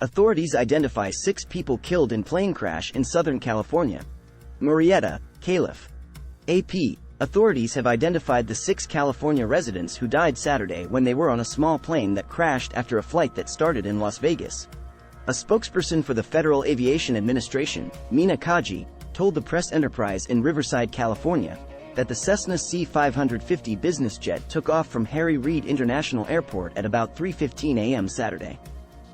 Authorities identify 6 people killed in plane crash in Southern California. Murrieta, Caliph. AP. Authorities have identified the 6 California residents who died Saturday when they were on a small plane that crashed after a flight that started in Las Vegas. A spokesperson for the Federal Aviation Administration, Mina Kaji, told the press enterprise in Riverside, California, that the Cessna C-550 business jet took off from Harry Reid International Airport at about 3:15 a.m. Saturday.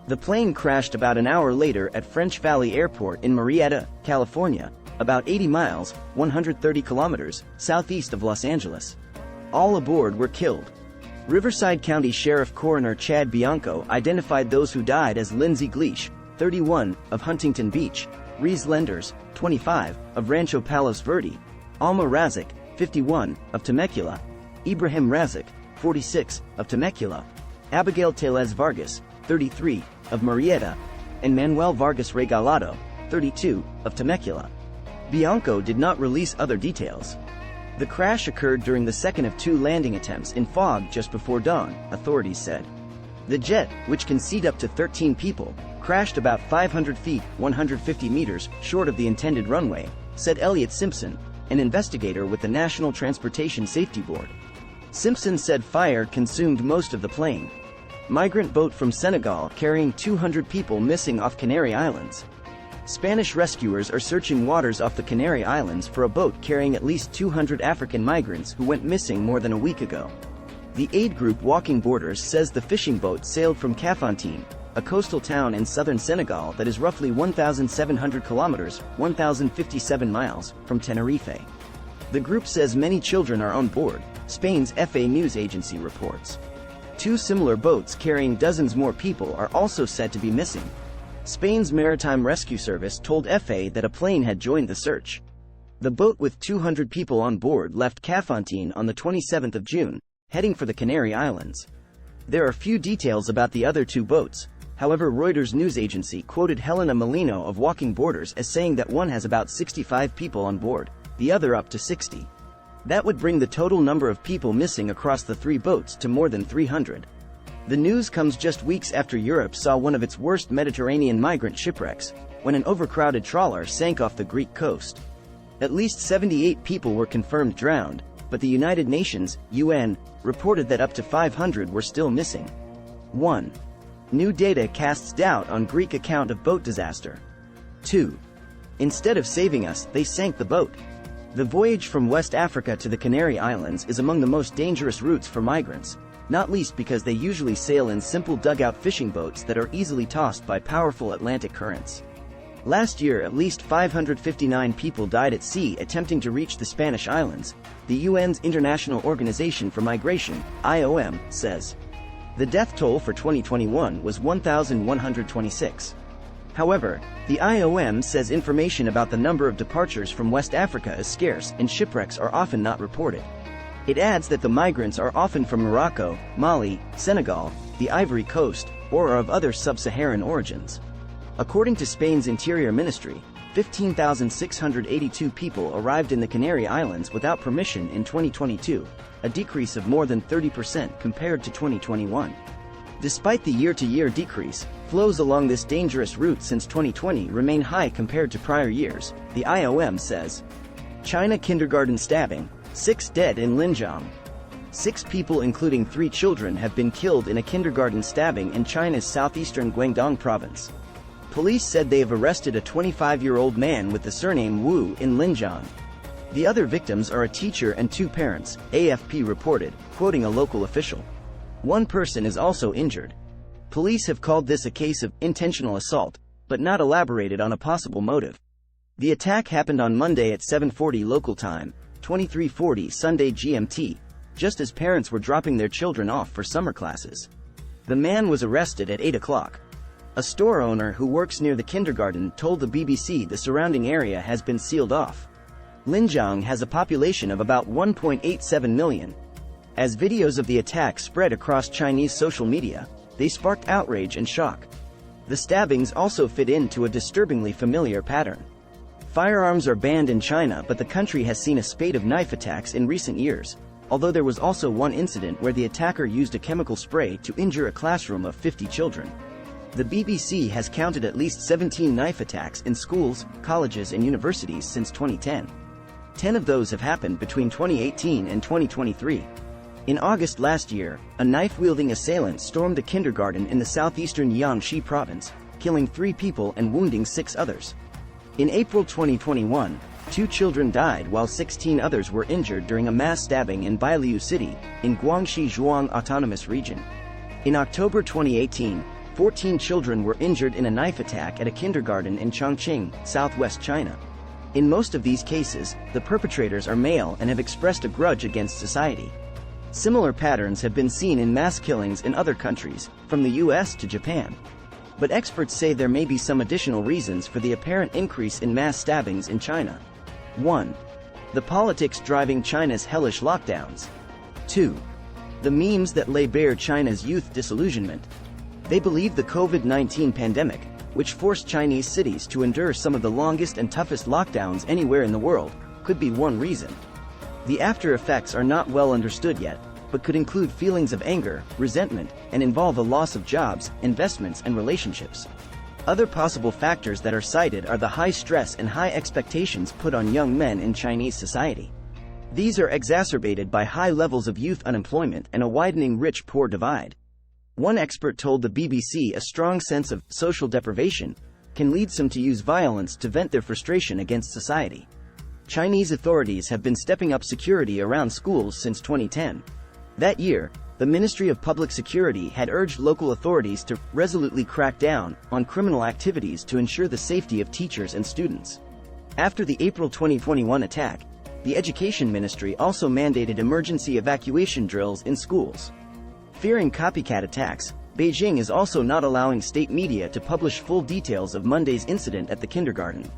The plane crashed about an hour later at French Valley Airport in Murrieta, California, about 80 miles, 130 kilometers, southeast of Los Angeles. All aboard were killed. Riverside County Sheriff Coroner Chad Bianco identified those who died as Lindsay Gleish, 31, of Huntington Beach, Reese Lenders, 25, of Rancho Palos Verde, Alma Razik, 51, of Temecula, Ibrahim Razik, 46, of Temecula, Abigail Tellez Vargas, 33, of Murrieta, and Manuel Vargas Regalado, 32, of Temecula. Bianco did not release other details. The crash occurred during the second of 2 landing attempts in fog just before dawn, authorities said. The jet, which can seat up to 13 people, crashed about 500 feet, 150 meters, short of the intended runway, said Elliot Simpson, an investigator with the National Transportation Safety Board. Simpson said fire consumed most of the plane. Migrant boat from Senegal carrying 200 people missing off Canary Islands. Spanish rescuers are searching waters off the Canary Islands for a boat carrying at least 200 African migrants who went missing more than a week ago. The aid group Walking Borders says the fishing boat sailed from Kafountine, a coastal town in southern Senegal that is roughly 1,700 kilometers, 1,057 miles, from Tenerife. The group says many children are on board, Spain's FA news agency reports. 2 similar boats carrying dozens more people are also said to be missing. Spain's Maritime Rescue Service told FA that a plane had joined the search. The boat with 200 people on board left Kafountine on the 27th of June, heading for the Canary Islands. There are few details about the other 2 boats. However, Reuters news agency quoted Helena Molino of Walking Borders as saying that one has about 65 people on board, the other up to 60. That would bring the total number of people missing across the 3 boats to more than 300. The news comes just weeks after Europe saw one of its worst Mediterranean migrant shipwrecks, when an overcrowded trawler sank off the Greek coast. At least 78 people were confirmed drowned, but the United Nations, UN, reported that up to 500 were still missing. 1. New data casts doubt on Greek account of boat disaster. 2. Instead of saving us, they sank the boat. The voyage from West Africa to the Canary Islands is among the most dangerous routes for migrants, not least because they usually sail in simple dugout fishing boats that are easily tossed by powerful Atlantic currents. Last year, at least 559 people died at sea attempting to reach the Spanish islands, the UN's International Organization for Migration, IOM, says. The death toll for 2021 was 1,126. However, the IOM says information about the number of departures from West Africa is scarce and shipwrecks are often not reported. It adds that the migrants are often from Morocco, Mali, Senegal, the Ivory Coast, or are of other sub-Saharan origins. According to Spain's Interior Ministry, 15,682 people arrived in the Canary Islands without permission in 2022, a decrease of more than 30% compared to 2021. Despite the year-to-year decrease, flows along this dangerous route since 2020 remain high compared to prior years, the IOM says. China kindergarten stabbing, 6 dead in Linjiang. 6 people including 3 children have been killed in a kindergarten stabbing in China's southeastern Guangdong province. Police said they have arrested a 25-year-old man with the surname Wu in Linjiang. The other victims are a teacher and 2 parents, AFP reported, quoting a local official. 1 person is also injured. Police have called this a case of intentional assault, but not elaborated on a possible motive. The attack happened on Monday at 7:40 local time, 23:40 Sunday GMT, just as parents were dropping their children off for summer classes. The man was arrested at 8 o'clock. A store owner who works near the kindergarten told the BBC the surrounding area has been sealed off. Linjiang has a population of about 1.87 million. As videos of the attack spread across Chinese social media, they sparked outrage and shock. The stabbings also fit into a disturbingly familiar pattern. Firearms are banned in China, but the country has seen a spate of knife attacks in recent years, although there was also one incident where the attacker used a chemical spray to injure a classroom of 50 children. The BBC has counted at least 17 knife attacks in schools, colleges and universities since 2010. 10 of those have happened between 2018 and 2023. In August last year, a knife-wielding assailant stormed a kindergarten in the southeastern Jiangxi province, killing 3 people and wounding 6 others. In April 2021, 2 children died while 16 others were injured during a mass stabbing in Bailiu City, in Guangxi Zhuang Autonomous Region. In October 2018, 14 children were injured in a knife attack at a kindergarten in Chongqing, southwest China. In most of these cases, the perpetrators are male and have expressed a grudge against society. Similar patterns have been seen in mass killings in other countries, from the US to Japan. But experts say there may be some additional reasons for the apparent increase in mass stabbings in China. 1. The politics driving China's hellish lockdowns. 2. The memes that lay bare China's youth disillusionment. They believe the COVID-19 pandemic, which forced Chinese cities to endure some of the longest and toughest lockdowns anywhere in the world, could be one reason. The after effects are not well understood yet, but could include feelings of anger, resentment, and involve a loss of jobs, investments, and relationships. Other possible factors that are cited are the high stress and high expectations put on young men in Chinese society. These are exacerbated by high levels of youth unemployment and a widening rich-poor divide. One expert told the BBC a strong sense of social deprivation can lead some to use violence to vent their frustration against society. Chinese authorities have been stepping up security around schools since 2010. That year, the Ministry of Public Security had urged local authorities to resolutely crack down on criminal activities to ensure the safety of teachers and students. After the April 2021 attack, the Education Ministry also mandated emergency evacuation drills in schools. Fearing copycat attacks, Beijing is also not allowing state media to publish full details of Monday's incident at the kindergarten.